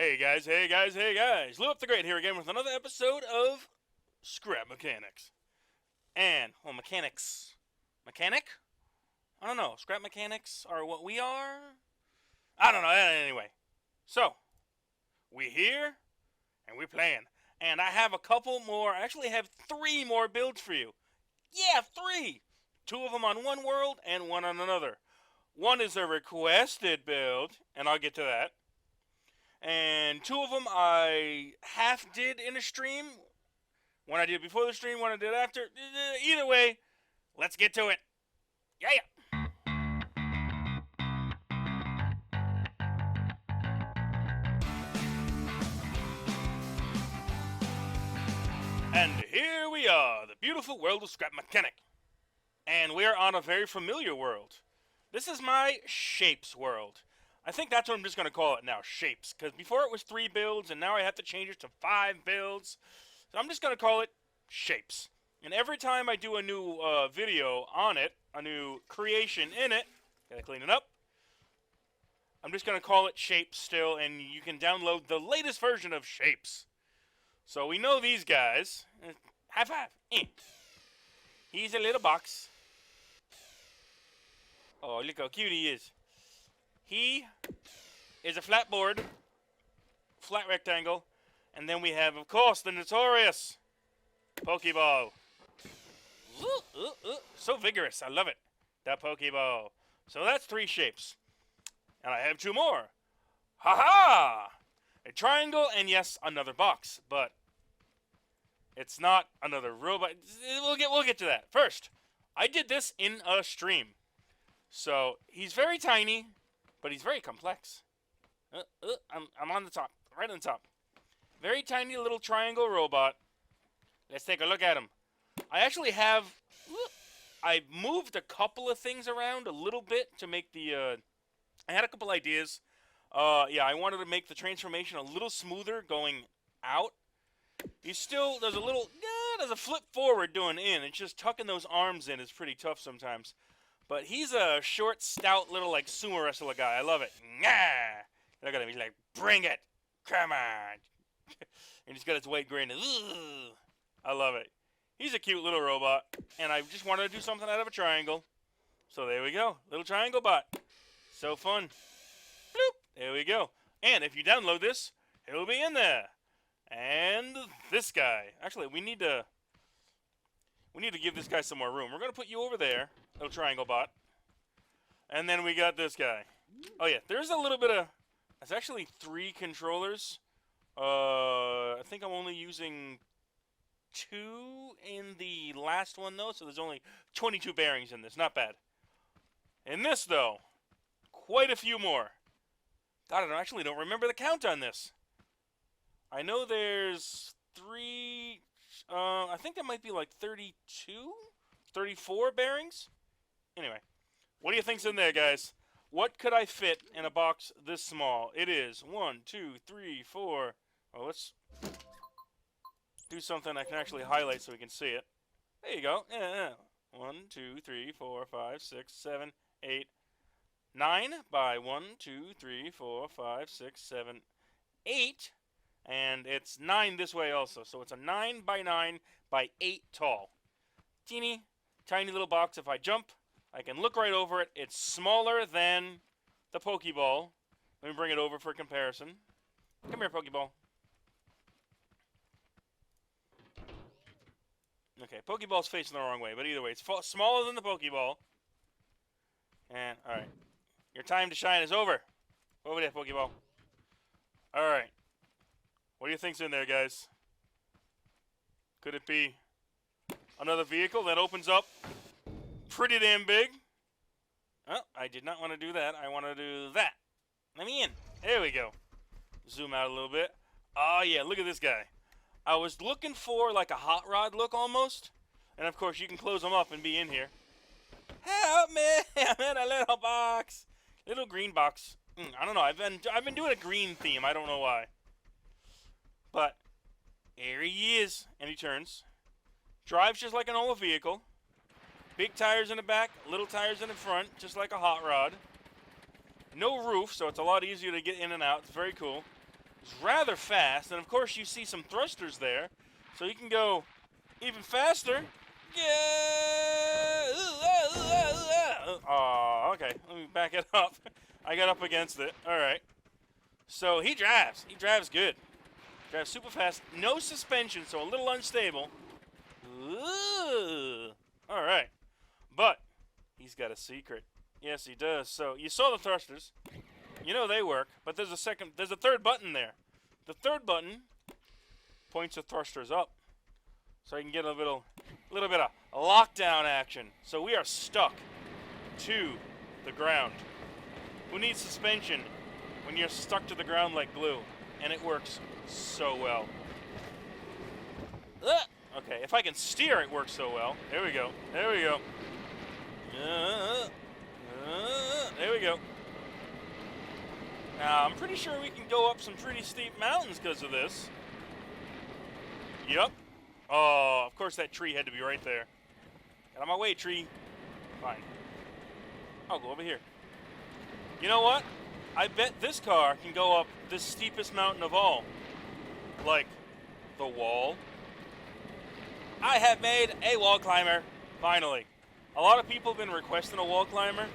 Hey guys, hey guys, hey guys. Luap the Great here again with another episode of Scrap Mechanics. And, well, mechanics. Mechanic? I don't know. Scrap mechanics are what we are? I don't know. Anyway. So, we here, and we playing. And I have a couple more. I actually have 3 more builds for you. Yeah, 3! 2 of them on one world and 1 on another. One is a requested build, and I'll get to that. And 2 of them I half did in a stream. One I did before the stream, one I did after. Either way, let's get to it. Yeah. And here we are, the beautiful world of Scrap Mechanic. And we are on a very familiar world. This is my Shapes world. I think that's what I'm just going to call it now, Shapes. Because before it was 3 builds, and now I have to change it to 5 builds. So I'm just going to call it Shapes. And every time I do a new video on it, a new creation in it, gotta clean it up, I'm just going to call it Shapes still, and you can download the latest version of Shapes. So we know these guys. High five. He's a little box. Oh, look how cute he is. He is a flat board, flat rectangle, and then we have, of course, the notorious Pokeball. So vigorous, I love it. That Pokeball. So that's 3 shapes. And I have 2 more. Ha-ha! A triangle, and yes, another box. But it's not another robot. We'll get to that. First, I did this in a stream. So he's very tiny, but he's very complex. I'm on the top, right on the top. Very tiny little triangle robot. Let's take a look at him. I actually have, I moved a couple of things around a little bit to make the, I had a couple ideas. Yeah, I wanted to make the transformation a little smoother going out. He's still, there's a flip forward doing in. It's just tucking those arms in is pretty tough sometimes. But he's a short, stout, little, like, sumo wrestler guy. I love it. Look at him. He's like, bring it. Come on. And he's got his white grin. I love it. He's a cute little robot. And I just wanted to do something out of a triangle. So there we go. Little triangle bot. So fun. Bloop. There we go. And if you download this, he'll be in there. And this guy. Actually, we need to give this guy some more room. We're going to put you over there. Little triangle bot. And then we got this guy. Oh yeah, there's a little bit of... It's actually 3 controllers. I think I'm only using 2 in the last one though, so there's only 22 bearings in this. Not bad. In this though, quite a few more. God, I actually don't remember the count on this. I know there's 3... I think that might be like 32? 34 bearings? Anyway, what do you think's in there, guys? What could I fit in a box this small? It is 1, 2, 3, 4. Oh, let's do something I can actually highlight so we can see it. There you go. Yeah. 1, 2, 3, 4, 5, 6, 7, 8, 9 by 1, 2, 3, 4, 5, 6, 7, 8. And it's 9 this way also. So it's a 9 by 9 by 8 tall. Teeny, tiny little box. If I jump, I can look right over it. It's smaller than the Pokeball. Let me bring it over for comparison. Come here, Pokeball. Okay, Pokeball's facing the wrong way, but either way, it's smaller than the Pokeball. And, alright. Your time to shine is over. Over there, Pokeball. Alright. What do you think's in there, guys? Could it be another vehicle that opens up pretty damn big? Oh, I did not want to do that. I want to do that. Let me in. There we go. Zoom out a little bit. Oh, yeah, look at this guy. I was looking for like a hot rod look almost. And, of course, you can close them up and be in here. Help me! I'm in a little box. Little green box. I don't know. I've been doing a green theme. I don't know why. But here he is, and he turns. Drives just like an old vehicle. Big tires in the back, little tires in the front, just like a hot rod. No roof, so it's a lot easier to get in and out. It's very cool. is rather fast. And, of course, you see some thrusters there. So you can go even faster. Yeah! Oh, okay. Let me back it up. I got up against it. All right. So he drives. He drives good. Drives super fast. No suspension, so a little unstable. Ooh. All right. But he's got a secret. Yes, he does. So you saw the thrusters. You know they work, but there's a third button there. The third button points the thrusters up. So I can get a little bit of lockdown action. So we are stuck to the ground. Who needs suspension when you're stuck to the ground like glue? And it works so well. Okay, if I can steer, it works so well. There we go. There we go. There we go. Now, I'm pretty sure we can go up some pretty steep mountains because of this. Yep. Oh, of course that tree had to be right there. Get out of my way, tree. Fine. I'll go over here. You know what? I bet this car can go up the steepest mountain of all. Like, the wall. I have made a wall climber. Finally. A lot of people have been requesting a wall climber.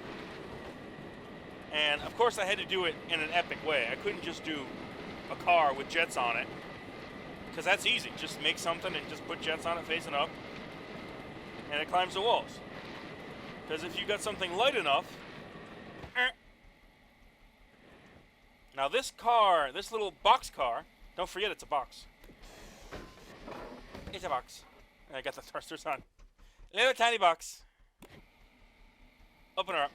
And, of course, I had to do it in an epic way. I couldn't just do a car with jets on it. Because that's easy. Just make something and just put jets on it facing up. And it climbs the walls. Because if you got something light enough... Now this car, this little box car, don't forget it's a box. It's a box. And I got the thrusters on. Little tiny box. Open her up.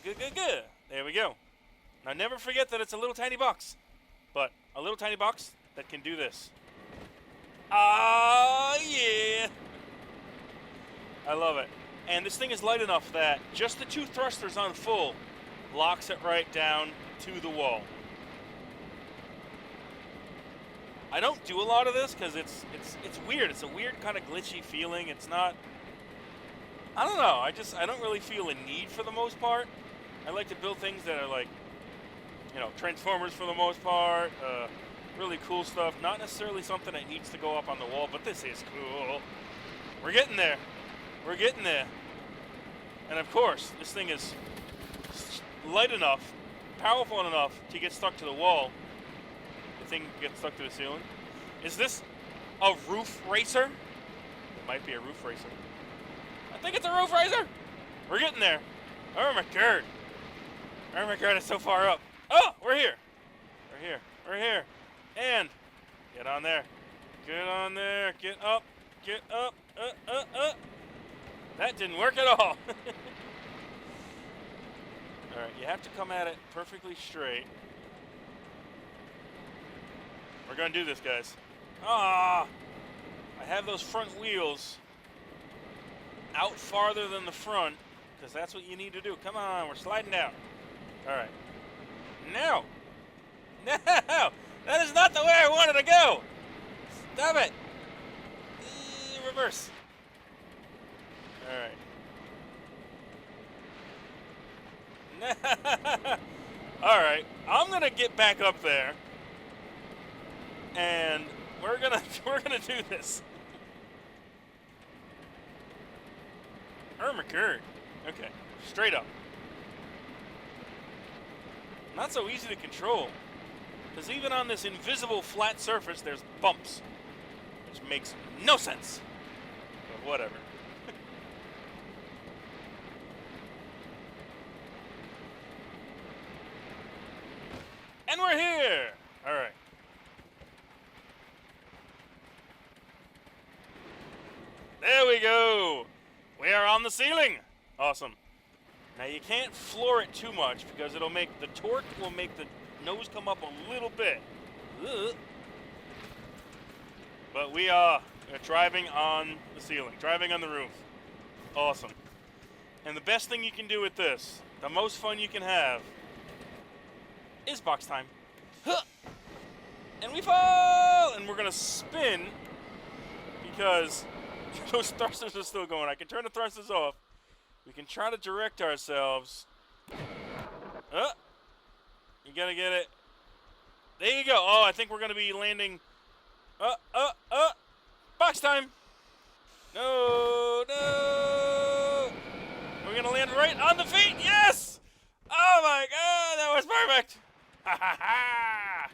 Good, good, good. There we go. Now never forget that it's a little tiny box. But a little tiny box that can do this. Ah, yeah. I love it. And this thing is light enough that just the two thrusters on full locks it right down to the wall. I don't do a lot of this because it's weird. It's a weird kind of glitchy feeling. It's not. I don't know. I don't really feel a need for the most part. I like to build things that are like, Transformers for the most part. Really cool stuff. Not necessarily something that needs to go up on the wall, but this is cool. We're getting there. We're getting there. And of course, this thing is light enough, powerful enough to get stuck to the wall. The thing gets stuck to the ceiling. Is this a roof racer? It might be a roof racer. I think it's a roof racer. We're getting there. Oh my god. Oh my god, it's so far up. Oh, we're here. We're here. We're here. And get on there. Get on there. Get up. Get up. That didn't work at all. Alright, you have to come at it perfectly straight. We're gonna do this, guys. I have those front wheels out farther than the front, because that's what you need to do. Come on, we're sliding down. Alright. No! No! That is not the way I wanted to go! Stop it! Reverse. Alright. Alright, I'm gonna get back up there. And we're gonna do this. Ermacurd. Okay, straight up. Not so easy to control. Because even on this invisible flat surface, there's bumps. Which makes no sense. But whatever. And we're here! Alright. There we go! We are on the ceiling! Awesome. Now you can't floor it too much because it'll make the torque will make the nose come up a little bit. Ugh. But we are driving on the ceiling, driving on the roof. Awesome. And the best thing you can do with this, the most fun you can have, is box time. Huh. And we fall! And we're gonna spin because those thrusters are still going. I can turn the thrusters off. We can try to direct ourselves. You gotta get it There you go. Oh, I think we're going to be landing. Box time. No, no. We're going to land right on the feet. Yes. Oh, my God. That was perfect. Ha, ha, ha.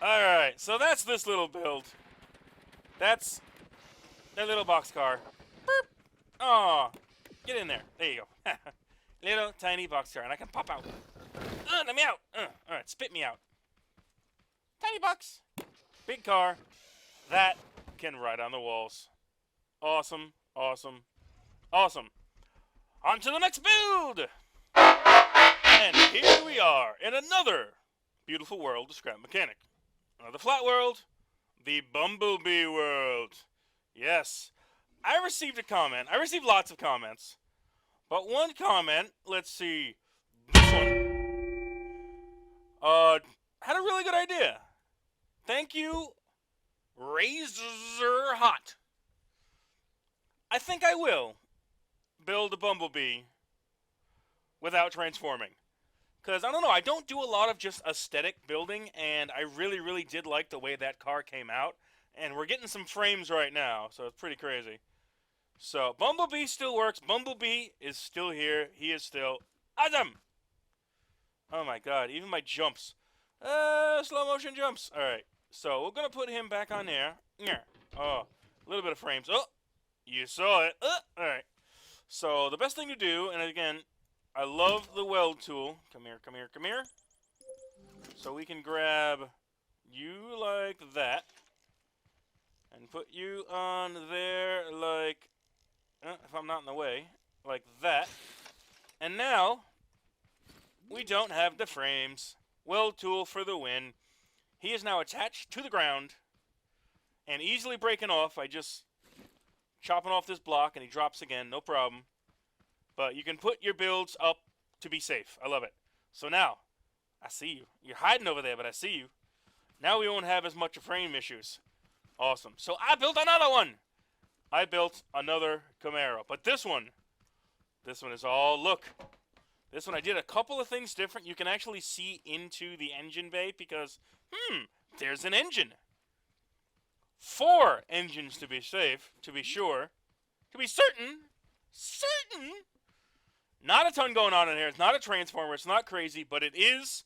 All right. So that's this little build. That's that little box car. Boop. Oh, get in there. There you go. Little tiny box car. And I can pop out. Let me out. All right. Spit me out. Tiny box. Big car. That can ride on the walls. Awesome, awesome, awesome. On to the next build! And here we are in another beautiful world of Scrap Mechanic. Another flat world, the Bumblebee world. Yes, I received a comment. I received lots of comments. But one comment, let's see, this one, had a really good idea. Thank you, Razor Hot. I think I will build a Bumblebee without transforming. Because, I don't know, I don't do a lot of just aesthetic building, and I really, really did like the way that car came out. And we're getting some frames right now, so it's pretty crazy. So, Bumblebee still works. Bumblebee is still here. He is still awesome. Oh my God, even my jumps. Slow motion jumps. Alright, so we're going to put him back on there. Oh, a little bit of frames. Oh, you saw it. Alright. So, the best thing to do, and again, I love the weld tool. Come here, come here, come here. So we can grab you like that. And put you on there like, if I'm not in the way, like that. And now, we don't have the frames. Weld tool for the win. He is now attached to the ground and easily breaking off by just chopping off this block, and he drops again, no problem. But you can put your builds up to be safe. I love it. So now, I see you. You're hiding over there, but I see you. Now we won't have as much frame issues. Awesome. So I built another one. I built another Camaro. But this one is all, look. This one, I did a couple of things different. You can actually see into the engine bay because, there's an engine. 4 engines to be safe, to be sure, to be certain. Not a ton going on in here. It's not a transformer. It's not crazy, but it is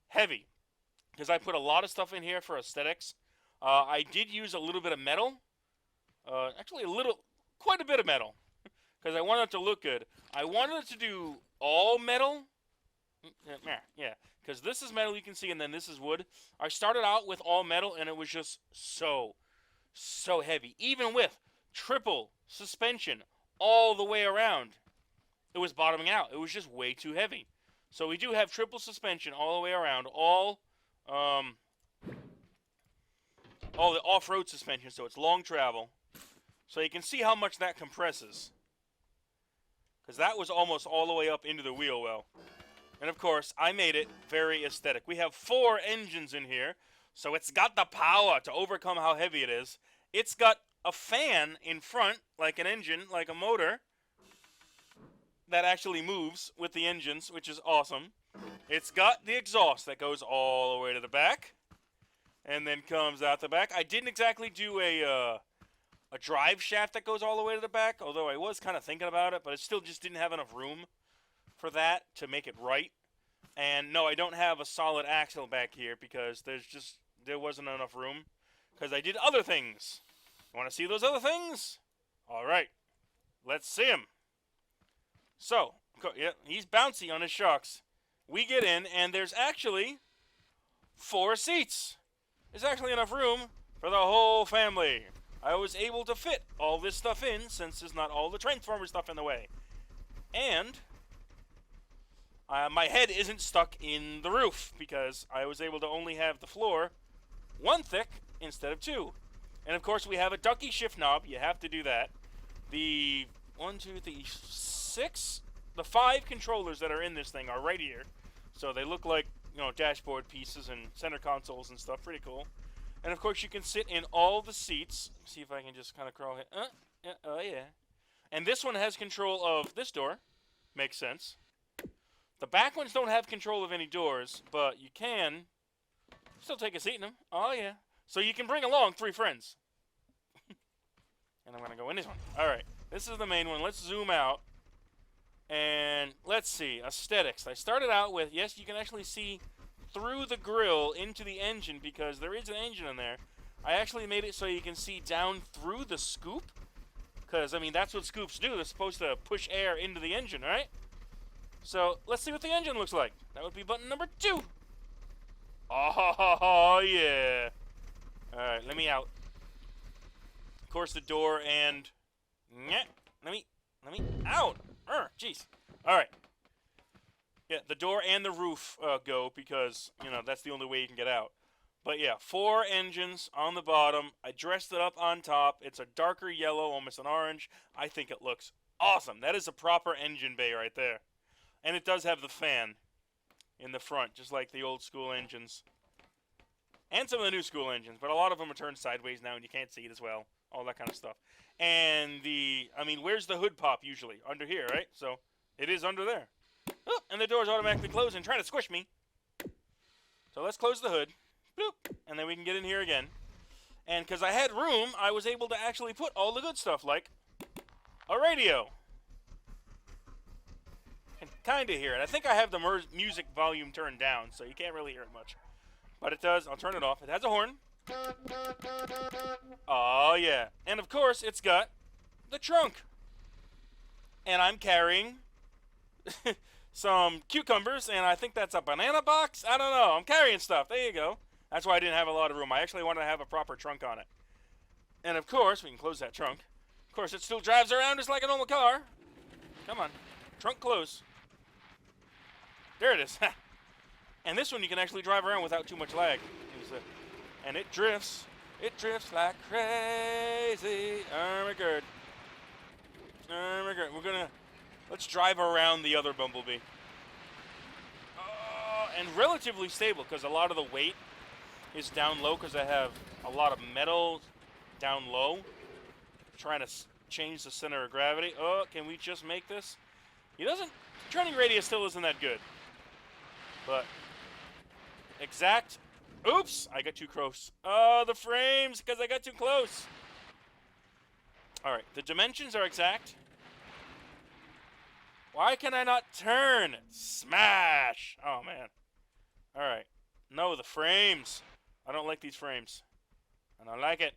heavy because I put a lot of stuff in here for aesthetics. I did use a little bit of metal. Actually, quite a bit of metal because I wanted it to look good. I wanted it to do all metal. Yeah, because this is metal, you can see, and then this is wood. I started out with all metal, and it was just so heavy. Even with triple suspension all the way around, it was bottoming out. It was just way too heavy. So we do have triple suspension all the way around, all the off-road suspension, so it's long travel. So you can see how much that compresses. Because that was almost all the way up into the wheel well. And of course, I made it very aesthetic. We have 4 engines in here, so it's got the power to overcome how heavy it is. It's got a fan in front, like an engine, like a motor, that actually moves with the engines, which is awesome. It's got the exhaust that goes all the way to the back, and then comes out the back. I didn't exactly do a drive shaft that goes all the way to the back, although I was kind of thinking about it, but it still just didn't have enough room for that to make it right. And no, I don't have a solid axle back here because there wasn't enough room because I did other things. You want to see those other things? All right, let's see him. So, yeah, he's bouncy on his shocks. We get in, and there's actually 4 seats. There's actually enough room for the whole family. I was able to fit all this stuff in since there's not all the Transformer stuff in the way. And my head isn't stuck in the roof because I was able to only have the floor 1 thick instead of 2. And of course we have a ducky shift knob. You have to do that. The 5 controllers that are in this thing are right here. So they look like, dashboard pieces and center consoles and stuff. Pretty cool. And of course you can sit in all the seats. See if I can just kind of crawl here. Oh yeah. And this one has control of this door. Makes sense. The back ones don't have control of any doors, but you can Still take a seat in them. Oh, yeah. So you can bring along 3 friends. And I'm going to go in this one. All right. This is the main one. Let's zoom out. And let's see. Aesthetics. I started out with, yes, you can actually see through the grill into the engine because there is an engine in there. I actually made it so you can see down through the scoop. Because, I mean, that's what scoops do. They're supposed to push air into the engine, right? So, let's see what the engine looks like. That would be button number 2. Oh, yeah. Alright, let me out. Of course, the door and... Yeah, let me out. Jeez. Alright. Yeah, the door and the roof go because, you know, that's the only way you can get out. But yeah, 4 engines on the bottom. I dressed it up on top. It's a darker yellow, almost an orange. I think it looks awesome. That is a proper engine bay right there. And it does have the fan in the front, just like the old school engines. And some of the new school engines, but a lot of them are turned sideways now and you can't see it as well. All that kind of stuff. And I mean, where's the hood pop usually? Under here, right? So, it is under there. Oh, and the door's automatically closing, trying to squish me. So let's close the hood. Bloop. And then we can get in here again. And because I had room, I was able to actually put all the good stuff, like a radio. You can kind of hear it. I think I have the music volume turned down, so you can't really hear it much. But it does. I'll turn it off. It has a horn. Oh, yeah. And, of course, it's got the trunk. And I'm carrying some cucumbers, and I think that's a banana box. I don't know. I'm carrying stuff. There you go. That's why I didn't have a lot of room. I actually wanted to have a proper trunk on it. And, of course, we can close that trunk. Of course, it still drives around just like a normal car. Come on. Trunk close. There it is. And this one you can actually drive around without too much lag. And it drifts. It drifts like crazy. Oh my god. Oh my god. Let's drive around the other Bumblebee. And relatively stable because a lot of the weight is down low because I have a lot of metal down low. Trying to change the center of gravity. Oh, can we just make this? He doesn't... Turning radius still isn't that good. But... Exact... Oops! I got too close. Oh, the frames! Because I got too close. Alright, the dimensions are exact. Why can I not turn? Smash! Oh, man. Alright. No, the frames. I don't like these frames. I don't like it.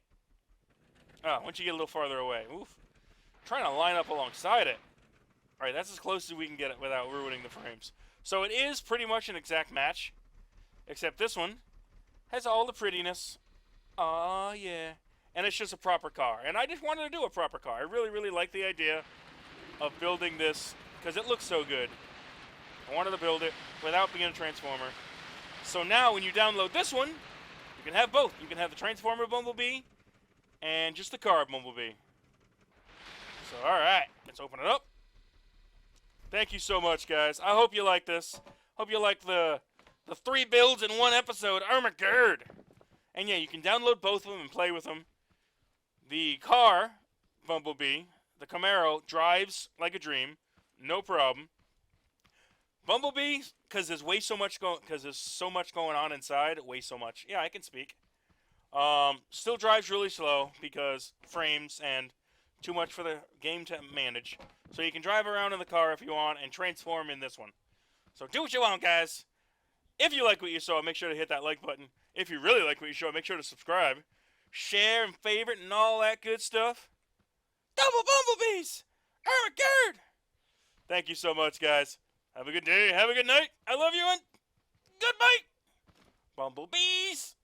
Oh, once you get a little farther away. Oof. Trying to line up alongside it. Alright, that's as close as we can get it without ruining the frames. So it is pretty much an exact match. Except this one has all the prettiness. Oh, yeah. And it's just a proper car. And I just wanted to do a proper car. I really, really like the idea of building this because it looks so good. I wanted to build it without being a Transformer. So now when you download this one, you can have both. You can have the Transformer Bumblebee and just the car Bumblebee. So, alright. Let's open it up. Thank you so much, guys. I hope you like this. Hope you like the 3 builds in 1 episode. Oh my god. And yeah, you can download both of them and play with them. The car, Bumblebee, the Camaro, drives like a dream. No problem. Bumblebee, because there's so much going on inside. Way so much. Yeah, I can speak. Still drives really slow because frames and too much for the game to manage. So you can drive around in the car if you want and transform in this one. So do what you want, guys. If you like what you saw, make sure to hit that like button. If you really like what you saw, make sure to subscribe, share, and favorite, and all that good stuff. Double Bumblebees! Oh my god! Thank you so much, guys. Have a good day. Have a good night. I love you, and goodbye! Bumblebees!